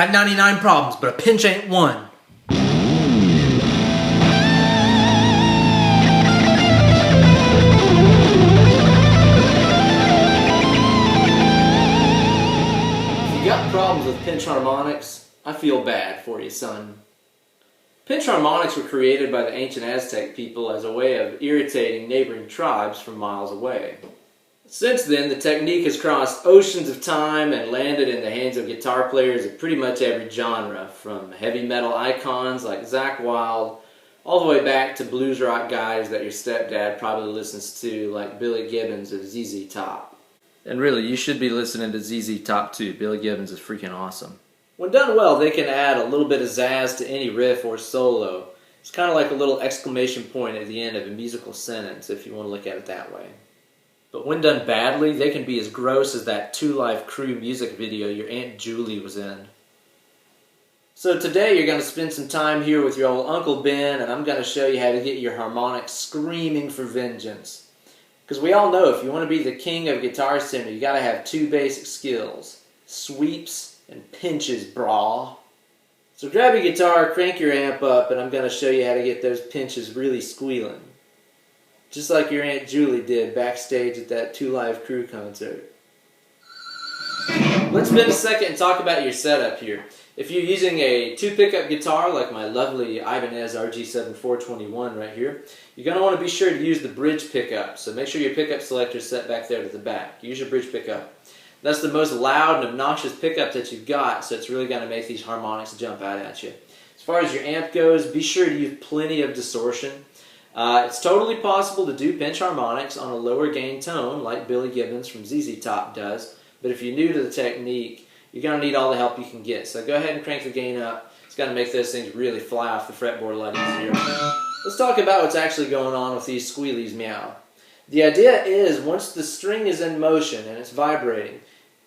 got 99 problems, but a pinch ain't one. If you got problems with pinch harmonics, I feel bad for you, son. Pinch harmonics were created by the ancient Aztec people as a way of irritating neighboring tribes from miles away. Since then, the technique has crossed oceans of time and landed in the hands of guitar players of pretty much every genre, from heavy metal icons like Zakk Wylde, all the way back to blues rock guys that your stepdad probably listens to, like Billy Gibbons of ZZ Top. And really, you should be listening to ZZ Top too. Billy Gibbons is freaking awesome. When done well, they can add a little bit of zazz to any riff or solo. It's kind of like a little exclamation point at the end of a musical sentence, if you want to look at it that way. But when done badly, they can be as gross as that Two Live Crew music video your Aunt Julie was in. So today you're going to spend some time here with your old Uncle Ben, and I'm going to show you how to get your harmonics screaming for vengeance. Because we all know if you want to be the king of Guitar Center, you got to have two basic skills: sweeps and pinches, brah. So grab your guitar, crank your amp up, and I'm going to show you how to get those pinches really squealing. Just like your Aunt Julie did backstage at that Two Live Crew concert. Let's spend a second and talk about your setup here. If you're using a 2-pickup guitar like my lovely Ibanez RG7 421 right here, you're going to want to be sure to use the bridge pickup. So make sure your pickup selector is set back there to the back. Use your bridge pickup. That's the most loud and obnoxious pickup that you've got, so it's really going to make these harmonics jump out at you. As far as your amp goes, be sure to use plenty of distortion. It's totally possible to do pinch harmonics on a lower gain tone like Billy Gibbons from ZZ Top does, but if you're new to the technique, you're going to need all the help you can get. So go ahead and crank the gain up. It's going to make those things really fly off the fretboard a lot easier. Let's talk about what's actually going on with these squealies meow. The idea is once the string is in motion and it's vibrating,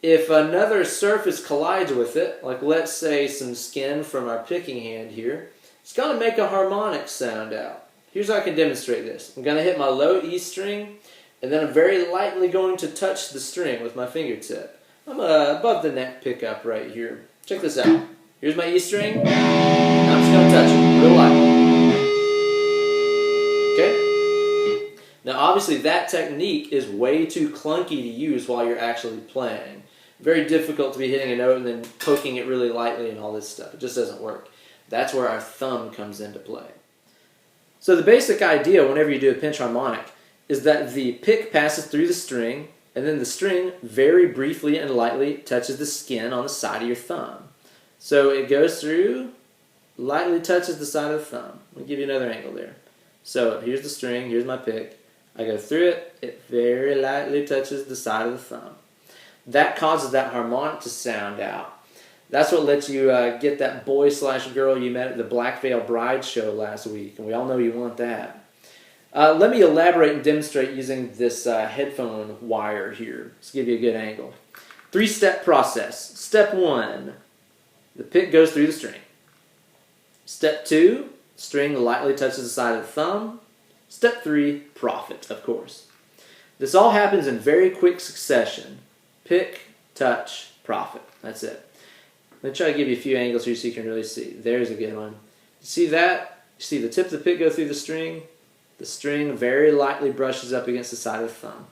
if another surface collides with it, like let's say some skin from our picking hand here, it's going to make a harmonic sound out. Here's how I can demonstrate this. I'm going to hit my low E string, and then I'm very lightly going to touch the string with my fingertip. I'm above the neck pickup right here. Check this out. Here's my E string. I'm just going to touch it real light. Okay? Now obviously that technique is way too clunky to use while you're actually playing. Very difficult to be hitting a note and then poking it really lightly and all this stuff. It just doesn't work. That's where our thumb comes into play. So the basic idea whenever you do a pinch harmonic is that the pick passes through the string, and then the string very briefly and lightly touches the skin on the side of your thumb. So it goes through, lightly touches the side of the thumb. I'll give you another angle there. So here's the string, here's my pick. I go through it, it very lightly touches the side of the thumb. That causes that harmonic to sound out. That's what lets you get that boy/girl you met at the Black Veil Bride show last week, and we all know you want that. Let me elaborate and demonstrate using this headphone wire here. Let's give you a good angle. 3-step process. Step 1, the pick goes through the string. Step 2, string lightly touches the side of the thumb. Step 3, profit, of course. This all happens in very quick succession. Pick, touch, profit. That's it. Let me try to give you a few angles here so you can really see. There's a good one. See that? You see the tip of the pick go through the string? The string very lightly brushes up against the side of the thumb.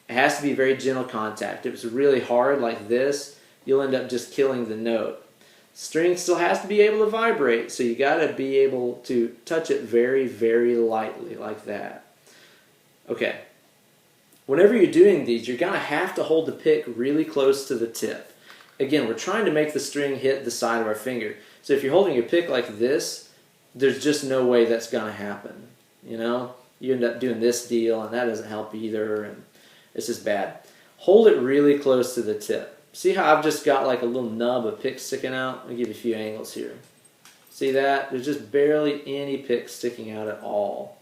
It has to be very gentle contact. If it's really hard like this, you'll end up just killing the note. String still has to be able to vibrate, so you got to be able to touch it very, very lightly like that. Okay. Whenever you're doing these, you're going to have to hold the pick really close to the tip. Again, we're trying to make the string hit the side of our finger. So if you're holding your pick like this, there's just no way that's going to happen. You know? You end up doing this deal, and that doesn't help either, and it's just bad. Hold it really close to the tip. See how I've just got like a little nub of pick sticking out? I'll give you a few angles here. See that? There's just barely any pick sticking out at all.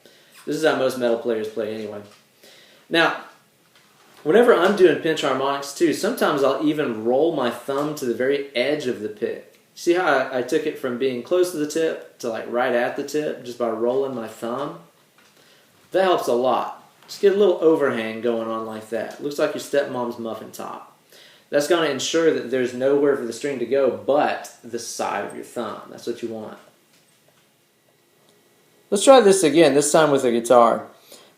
This is how most metal players play anyway. Now, whenever I'm doing pinch harmonics too, sometimes I'll even roll my thumb to the very edge of the pick. See how I took it from being close to the tip to like right at the tip just by rolling my thumb? That helps a lot. Just get a little overhang going on like that. Looks like your stepmom's muffin top. That's going to ensure that there's nowhere for the string to go but the side of your thumb. That's what you want. Let's try this again, this time with a guitar.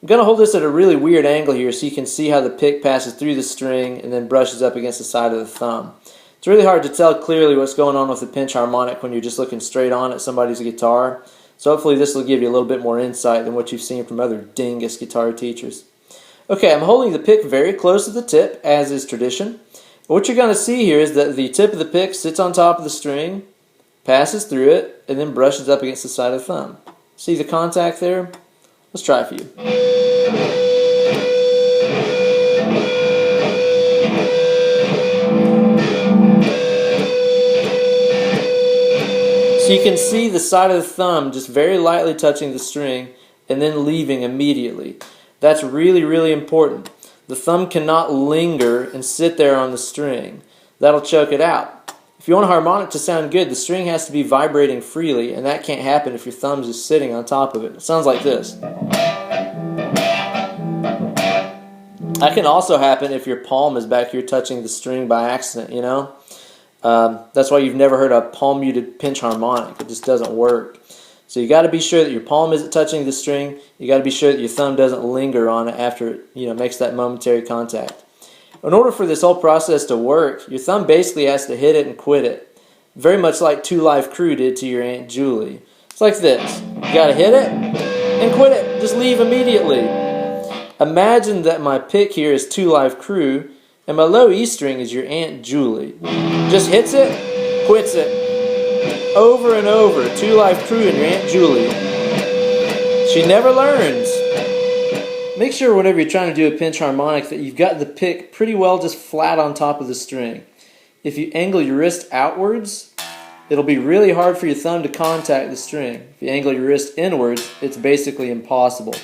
I'm going to hold this at a really weird angle here so you can see how the pick passes through the string and then brushes up against the side of the thumb. It's really hard to tell clearly what's going on with the pinch harmonic when you're just looking straight on at somebody's guitar. So hopefully this will give you a little bit more insight than what you've seen from other dingus guitar teachers. Okay, I'm holding the pick very close to the tip, as is tradition. What you're going to see here is that the tip of the pick sits on top of the string, passes through it, and then brushes up against the side of the thumb. See the contact there? Let's try it for you. So you can see the side of the thumb just very lightly touching the string and then leaving immediately. That's really, really important. The thumb cannot linger and sit there on the string. That'll choke it out. If you want a harmonic to sound good, the string has to be vibrating freely, and that can't happen if your thumb's just sitting on top of it. It sounds like this. That can also happen if your palm is back here touching the string by accident, you know? That's why you've never heard a palm-muted pinch harmonic. It just doesn't work. So you got to be sure that your palm isn't touching the string. You got to be sure that your thumb doesn't linger on it after it makes that momentary contact. In order for this whole process to work, your thumb basically has to hit it and quit it. Very much like Two Live Crew did to your Aunt Julie. It's like this. You got to hit it and quit it. Just leave immediately. Imagine that my pick here is Two Live Crew and my low E string is your Aunt Julie. Just hits it, quits it. Over and over, Two Live Crew and your Aunt Julie. She never learns. Make sure whenever you're trying to do a pinch harmonic that you've got the pick pretty well just flat on top of the string. If you angle your wrist outwards, it'll be really hard for your thumb to contact the string. If you angle your wrist inwards, it's basically impossible.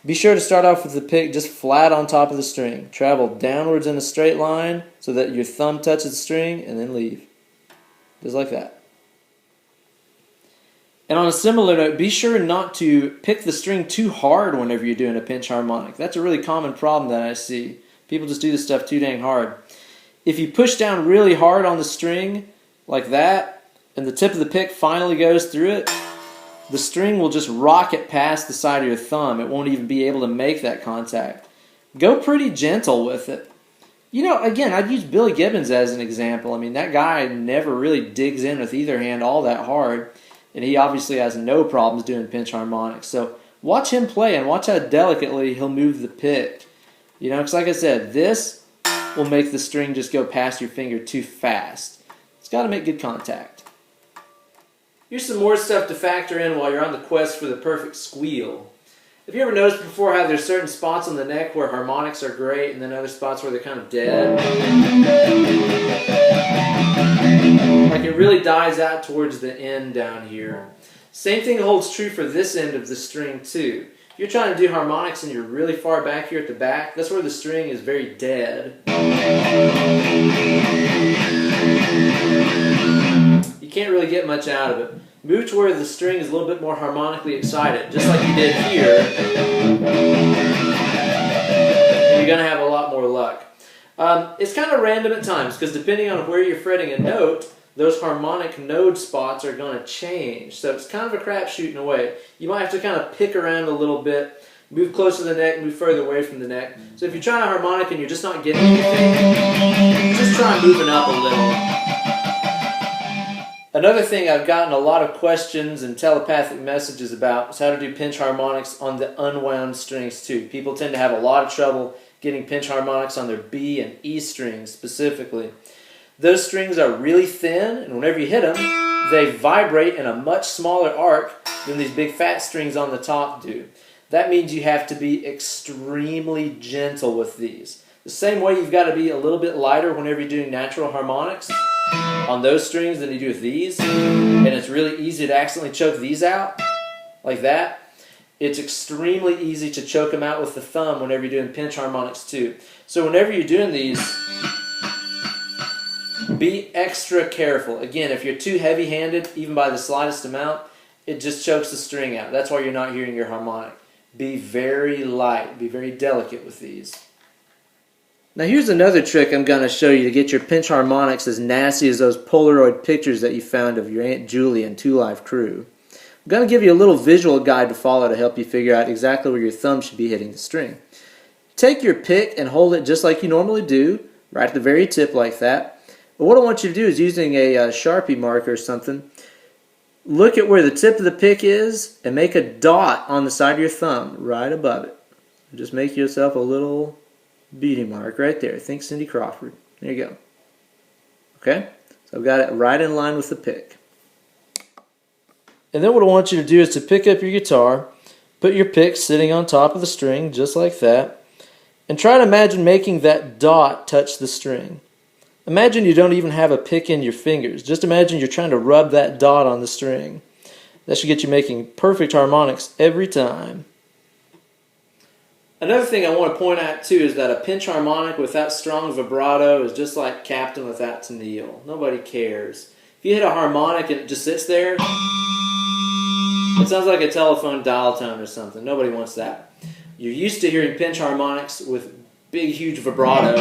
Be sure to start off with the pick just flat on top of the string. Travel downwards in a straight line so that your thumb touches the string and then leave. Just like that. And on a similar note, be sure not to pick the string too hard whenever you're doing a pinch harmonic. That's a really common problem that I see. People just do this stuff too dang hard. If you push down really hard on the string, like that, and the tip of the pick finally goes through it, the string will just rocket past the side of your thumb. It won't even be able to make that contact. Go pretty gentle with it. Again, I'd use Billy Gibbons as an example. I mean, that guy never really digs in with either hand all that hard. And he obviously has no problems doing pinch harmonics. So watch him play and watch how delicately he'll move the pick. Because like I said, this will make the string just go past your finger too fast. It's got to make good contact. Here's some more stuff to factor in while you're on the quest for the perfect squeal. Have you ever noticed before how there's certain spots on the neck where harmonics are great and then other spots where they're kind of dead? Like it really dies out towards the end down here. Same thing holds true for this end of the string too. If you're trying to do harmonics and you're really far back here at the back, that's where the string is very dead. You can't really get much out of it. Move to where the string is a little bit more harmonically excited, just like you did here. And you're going to have a lot more luck. It's kind of random at times, because depending on where you're fretting a note, those harmonic node spots are going to change. So it's kind of a crapshoot in a way. You might have to kind of pick around a little bit, move close to the neck, move further away from the neck. So if you're trying a harmonic and you're just not getting anything, just try moving up a little. Another thing I've gotten a lot of questions and telepathic messages about is how to do pinch harmonics on the unwound strings too. People tend to have a lot of trouble getting pinch harmonics on their B and E strings specifically. Those strings are really thin, and whenever you hit them, they vibrate in a much smaller arc than these big fat strings on the top do. That means you have to be extremely gentle with these. The same way you've got to be a little bit lighter whenever you're doing natural harmonics on those strings than you do with these, and it's really easy to accidentally choke these out, like that. It's extremely easy to choke them out with the thumb whenever you're doing pinch harmonics too. So whenever you're doing these, be extra careful. Again, if you're too heavy-handed, even by the slightest amount, it just chokes the string out. That's why you're not hearing your harmonic. Be very light, be very delicate with these. Now here's another trick I'm going to show you to get your pinch harmonics as nasty as those Polaroid pictures that you found of your Aunt Julie and Two Live crew. I'm going to give you a little visual guide to follow to help you figure out exactly where your thumb should be hitting the string. Take your pick and hold it just like you normally do, right at the very tip like that. But what I want you to do is, using a Sharpie marker or something, look at where the tip of the pick is and make a dot on the side of your thumb right above it. Just make yourself a little beady mark right there. Think Cindy Crawford. There you go. Okay? So I've got it right in line with the pick. And then what I want you to do is to pick up your guitar, put your pick sitting on top of the string just like that, and try to imagine making that dot touch the string. Imagine you don't even have a pick in your fingers. Just imagine you're trying to rub that dot on the string. That should get you making perfect harmonics every time. Another thing I want to point out too is that a pinch harmonic without strong vibrato is just like Captain without Tennille. Nobody cares. If you hit a harmonic and it just sits there, it sounds like a telephone dial tone or something. Nobody wants that. You're used to hearing pinch harmonics with big, huge vibrato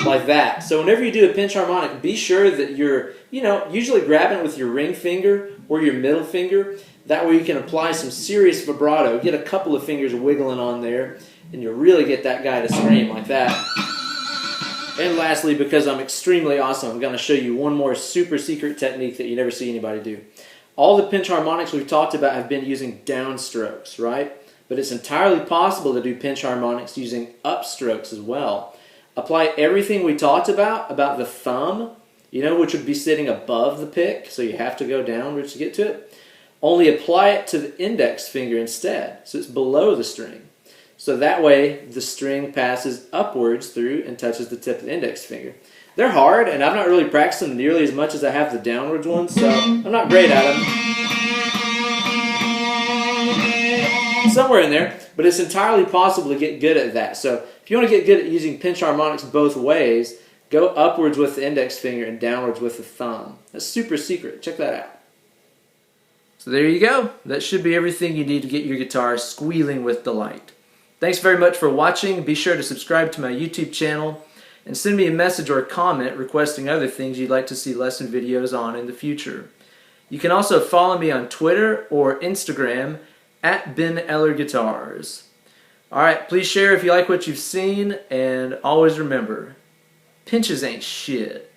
like that. So whenever you do a pinch harmonic, be sure that you're, usually grabbing it with your ring finger or your middle finger. That way you can apply some serious vibrato. Get a couple of fingers wiggling on there, and you'll really get that guy to scream like that. And lastly, because I'm extremely awesome, I'm going to show you one more super secret technique that you never see anybody do. All the pinch harmonics we've talked about have been using downstrokes, right? But it's entirely possible to do pinch harmonics using upstrokes as well. Apply everything we talked about the thumb, which would be sitting above the pick, so you have to go downwards to get to it. Only apply it to the index finger instead, so it's below the string. So that way the string passes upwards through and touches the tip of the index finger. They're hard, and I've not really practiced them nearly as much as I have the downwards ones, so I'm not great at them. Somewhere in there, but it's entirely possible to get good at that. So if you want to get good at using pinch harmonics both ways, go upwards with the index finger and downwards with the thumb. That's super secret. Check that out. So there you go. That should be everything you need to get your guitar squealing with delight. Thanks very much for watching. Be sure to subscribe to my YouTube channel and send me a message or a comment requesting other things you'd like to see lesson videos on in the future. You can also follow me on Twitter or Instagram at Ben Eller Guitars. Alright, please share if you like what you've seen, and always remember, pinches ain't shit.